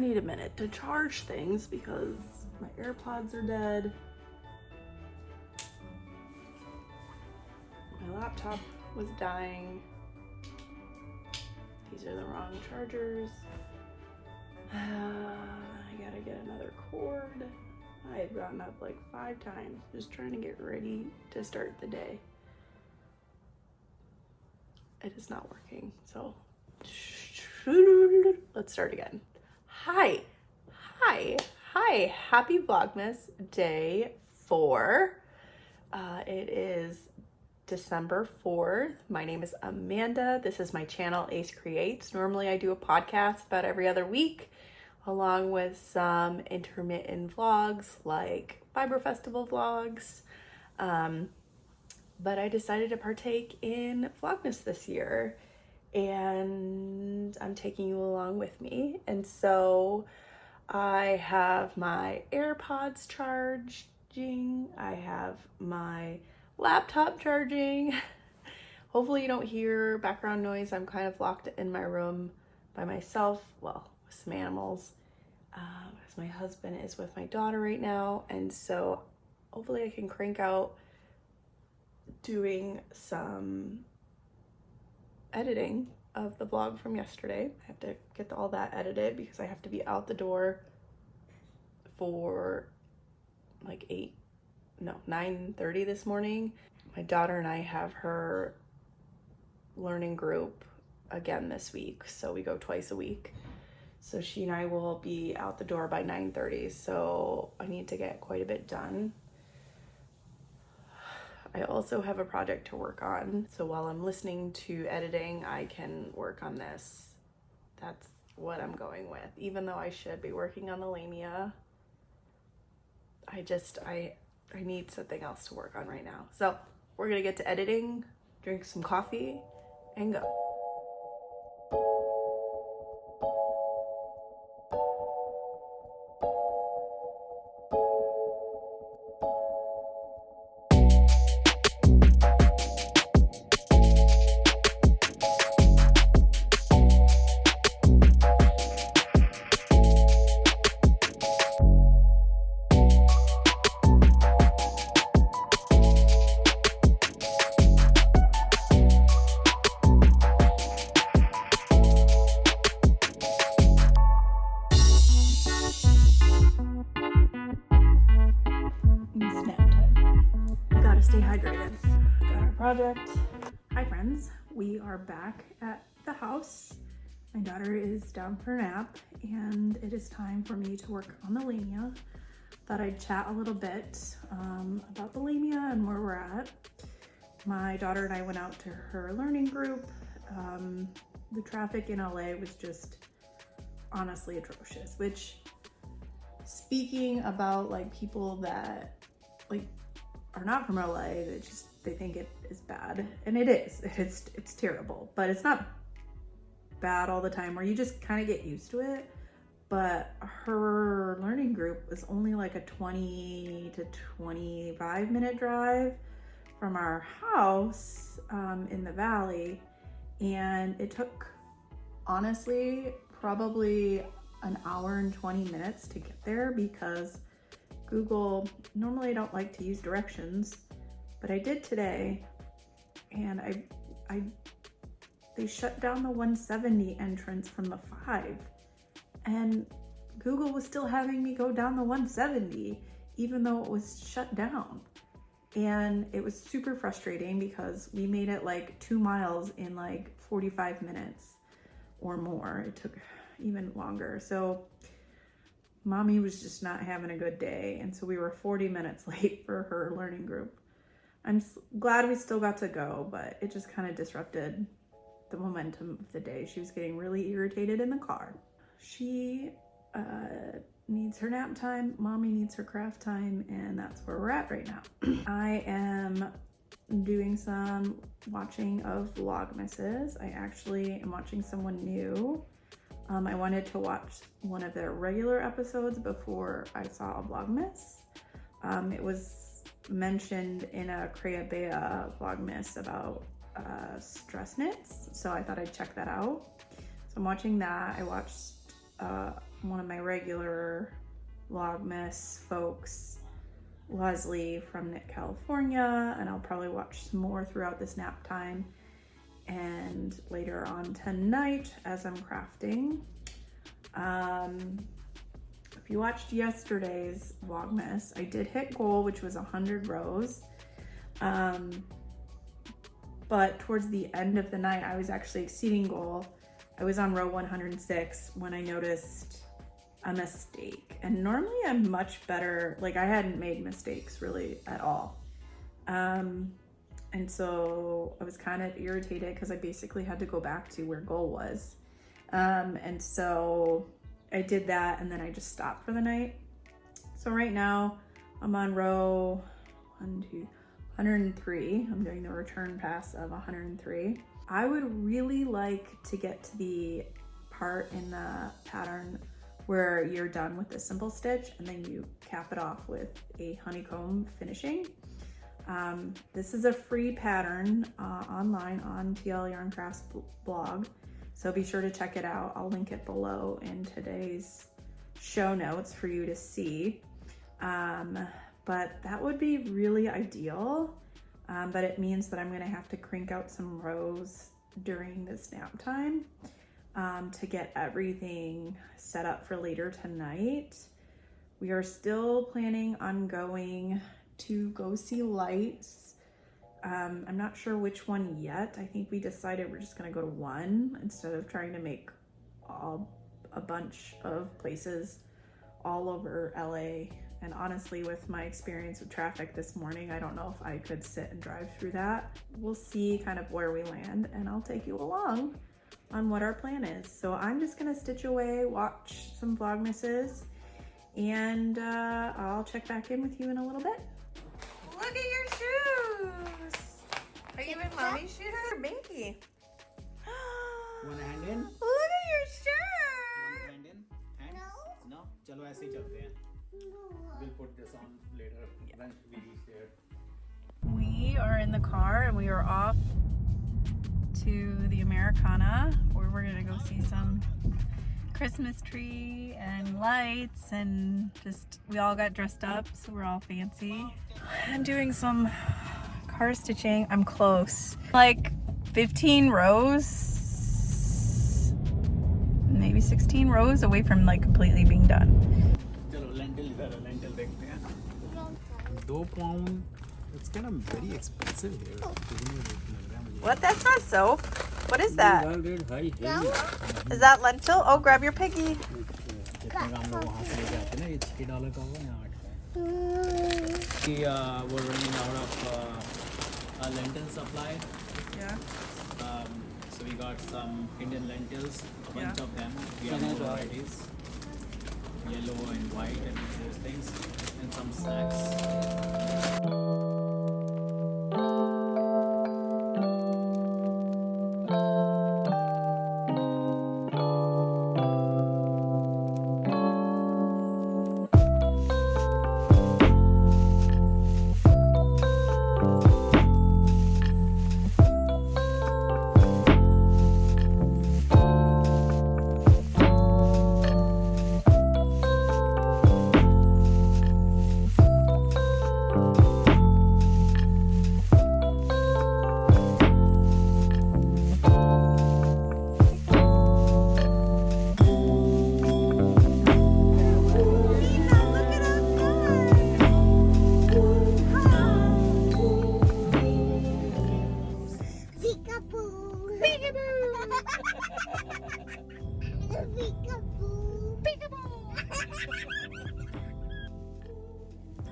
need a minute to charge things because my AirPods are dead. My laptop was dying. These are the wrong chargers. I gotta get another cord. I had gotten up like 5 times just trying to get ready to start the day. It is not working, so let's start again. Hi, happy Vlogmas day 4. It is December 4th. My name is Amanda. This is my channel, AceKreates. Normally I do a podcast about every other week, along with some intermittent vlogs like Fiber Festival vlogs. But I decided to partake in Vlogmas this year, and I'm taking you along with me. And so I have my AirPods charging, I have my laptop charging. Hopefully you don't hear background noise. I'm kind of locked in my room by myself, well, with some animals, because my husband is with my daughter right now, and so hopefully I can crank out doing some editing of the vlog from yesterday. I have to get all that edited because I have to be out the door for like 9:30 this morning. My daughter and I have her learning group again this week, so we go twice a week. So she and I will be out the door by 9:30, so I need to get quite a bit done. I also have a project to work on, so while I'm listening to editing, I can work on this. That's what I'm going with. Even though I should be working on the LAMIA, I need something else to work on right now. So we're gonna get to editing, drink some coffee, and go. Stay hydrated. Got our project. Hi friends, we are back at the house. My daughter is down for a nap and it is time for me to work on the LAMIA. Thought I'd chat a little bit about the LAMIA and where we're at. My daughter and I went out to her learning group. The traffic in LA was just honestly atrocious, which, speaking about like people that like are not from LA, they think it is bad, and it is. It's terrible, but it's not bad all the time where you just kind of get used to it. But her learning group was only like a 20 to 25 minute drive from our house in the valley, and it took honestly probably an hour and 20 minutes to get there because Google, normally I don't like to use directions, but I did today, and they shut down the 170 entrance from the 5, and Google was still having me go down the 170 even though it was shut down. And it was super frustrating because we made it like 2 miles in like 45 minutes or more. It took even longer. So Mommy was just not having a good day, and so we were 40 minutes late for her learning group. I'm glad we still got to go, but it just kind of disrupted the momentum of the day. She was getting really irritated in the car. She needs her nap time, Mommy needs her craft time, and that's where we're at right now. I am doing some watching of Vlogmases. I actually am watching someone new. I wanted to watch one of their regular episodes before I saw a Vlogmas. It was mentioned in a Crochet Vlogmas about stress knits, so I thought I'd check that out. So I'm watching that. I watched one of my regular Vlogmas folks, Leslie from Knit California, and I'll probably watch some more throughout this nap time and later on tonight as I'm crafting. If you watched yesterday's Vlogmas, I did hit goal, which was 100 rows. But towards the end of the night, I was actually exceeding goal. I was on row 106 when I noticed a mistake. And normally I'm much better, like I hadn't made mistakes really at all. And so I was kind of irritated because I basically had to go back to where goal was. And so I did that and then I just stopped for the night. So right now I'm on row 103. I'm doing the return pass of 103. I would really like to get to the part in the pattern where you're done with the simple stitch and then you cap it off with a honeycomb finishing. This is a free pattern online on TL Yarn Crafts blog, so be sure to check it out. I'll link it below in today's show notes for you to see. But that would be really ideal, but it means that I'm gonna have to crank out some rows during this nap time to get everything set up for later tonight. We are still planning on going to go see lights. I'm not sure which one yet. I think we decided we're just gonna go to one instead of trying to make a bunch of places all over LA. And honestly, with my experience with traffic this morning, I don't know if I could sit and drive through that. We'll see kind of where we land and I'll take you along on what our plan is. So I'm just gonna stitch away, watch some Vlogmases, and I'll check back in with you in a little bit. Look at your shoes! Are you in mommy's shoes or baby? One hand in? Look at your shirt! One hand in? Hand? No? Chalo aise hi chalte hain. We'll put this on later when we reach there. We are in the car and we are off to the Americana where we're gonna go see some Christmas tree and lights, and just we all got dressed up so we're all fancy. I'm doing some car stitching. I'm close, like 15 rows, maybe 16 rows away from like completely being done. Chalo lentil dekhte hain. 2 pound. It's kind of very expensive here. What? That's not soap. What is that? Is that lentil? Oh, grab your piggy. We're running out of lentil supply. Yeah. So we got some Indian lentils, a bunch of them. We have more varieties, yellow and white and those things, and some sacks.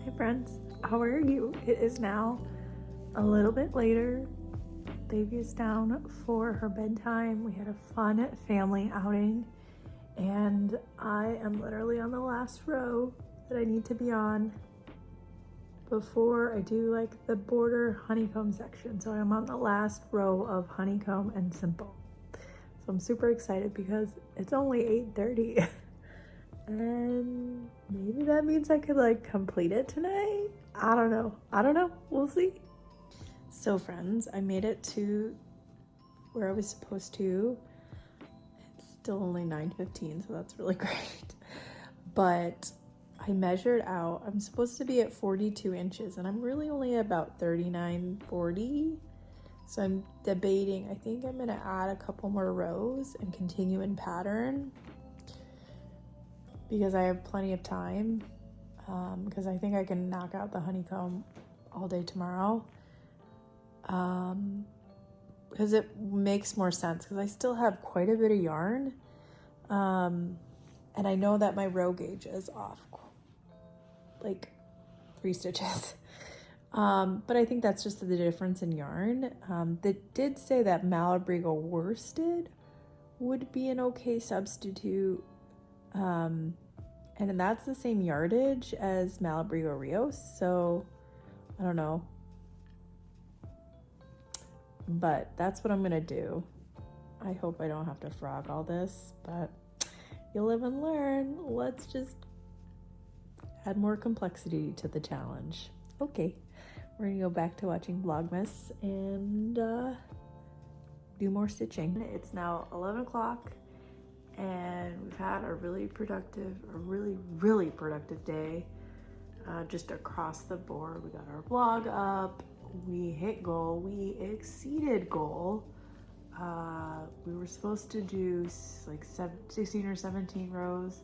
Hi friends, how are you? It is now a little bit later. Baby is down for her bedtime. We had a fun family outing and I am literally on the last row that I need to be on before I do like the border honeycomb section. So I'm on the last row of honeycomb and simple. So I'm super excited because it's only 8:30 and maybe that means I could like complete it tonight. I don't know, we'll see. So friends, I made it to where I was supposed to. It's still only 9:15, so that's really great. But I measured out, I'm supposed to be at 42 inches and I'm really only about 39, 40. So I'm debating, I think I'm gonna add a couple more rows and continue in pattern because I have plenty of time, because I think I can knock out the honeycomb all day tomorrow. Because it makes more sense because I still have quite a bit of yarn. And I know that my row gauge is off like 3 stitches. But I think that's just the difference in yarn. They did say that Malabrigo worsted would be an okay substitute. And that's the same yardage as Malabrigo Rios. So I don't know. But that's what I'm gonna do. I hope I don't have to frog all this, but you live and learn. Let's just add more complexity to the challenge. Okay, we're gonna go back to watching Vlogmas and do more stitching. It's now 11 o'clock and we've had a really productive day, just across the board. We got our vlog up, we hit goal, we exceeded goal. We were supposed to do like 16 or 17 rows.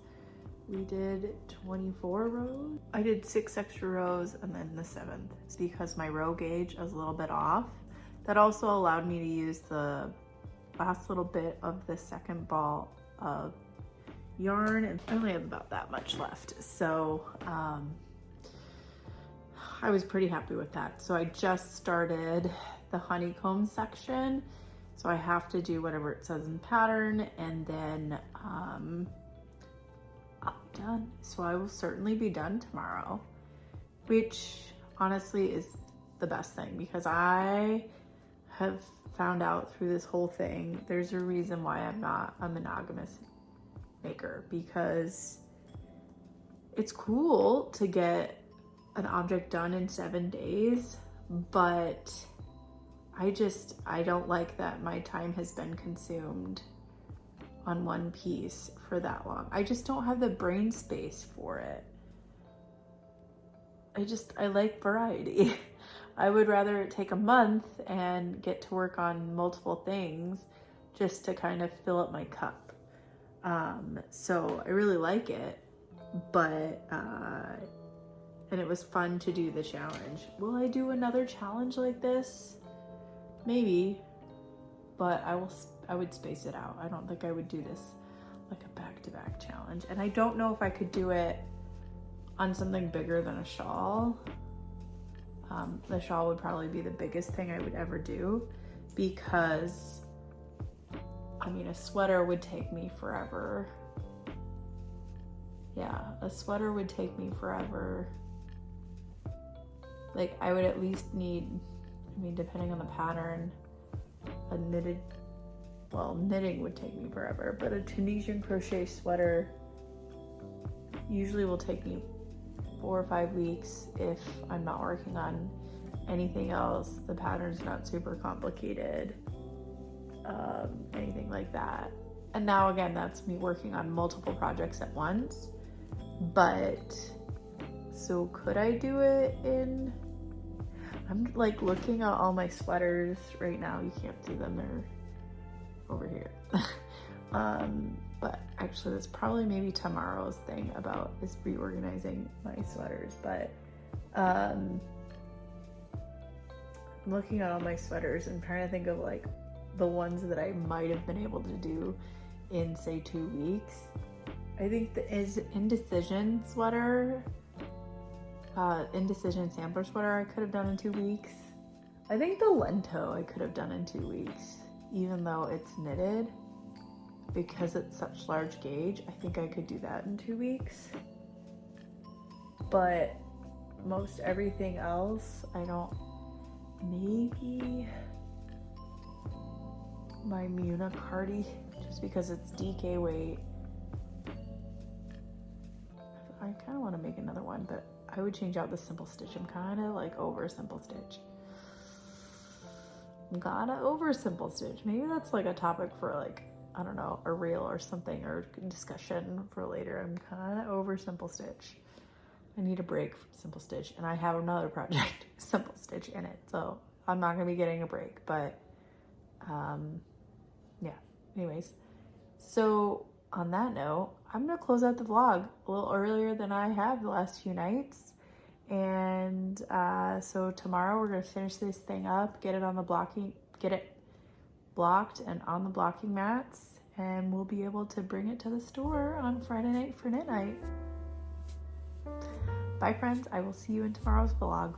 We did 24 rows. I did 6 extra rows and then the 7th. It's because my row gauge is a little bit off. That also allowed me to use the last little bit of the second ball of yarn, and I only have about that much left. So I was pretty happy with that. So I just started the honeycomb section. So I have to do whatever it says in pattern, and then I'll be done. So I will certainly be done tomorrow, which honestly is the best thing, because I have found out through this whole thing, there's a reason why I'm not a monogamous maker, because it's cool to get an object done in 7 days, but I don't like that my time has been consumed on one piece for that long. I just don't have the brain space for it. I like variety. I would rather it take a month and get to work on multiple things just to kind of fill up my cup. So I really like it, but and it was fun to do the challenge. Will I do another challenge like this? Maybe, but I would space it out. I don't think I would do this like a back-to-back challenge. And I don't know if I could do it on something bigger than a shawl. The shawl would probably be the biggest thing I would ever do, because I mean, a sweater would take me forever. Yeah, a sweater would take me forever. Like, I would at least need, I mean, depending on the pattern, a knitted, well, knitting would take me forever, but a Tunisian crochet sweater usually will take me 4 or 5 weeks if I'm not working on anything else. The pattern's not super complicated, anything like that. And now again, that's me working on multiple projects at once. But so could I do it in, I'm like looking at all my sweaters right now. You can't see them, they're over here. But actually that's probably maybe tomorrow's thing is reorganizing my sweaters. But I'm looking at all my sweaters and trying to think of like the ones that I might have been able to do in say 2 weeks. I think the Indecision sweater, Indecision sampler sweater I could have done in 2 weeks. I think the Lento I could have done in 2 weeks, even though it's knitted, because it's such large gauge. I think I could do that in 2 weeks. But most everything else, I don't, maybe my Muna Cardi, just because it's DK weight. I kind of want to make another one, but I would change out the simple stitch. I'm kind of like over simple stitch. I'm gotta over simple stitch. Maybe that's like a topic for like I don't know, a reel or something, or discussion for later. I'm kind of over Simple Stitch. I need a break from Simple Stitch, and I have another project, Simple Stitch, in it, so I'm not going to be getting a break, but yeah, anyways. So on that note, I'm going to close out the vlog a little earlier than I have the last few nights, and so tomorrow we're going to finish this thing up, get it on the blocking, get it blocked and on the blocking mats, and we'll be able to bring it to the store on Friday night for knit night. Bye friends, I will see you in tomorrow's vlog.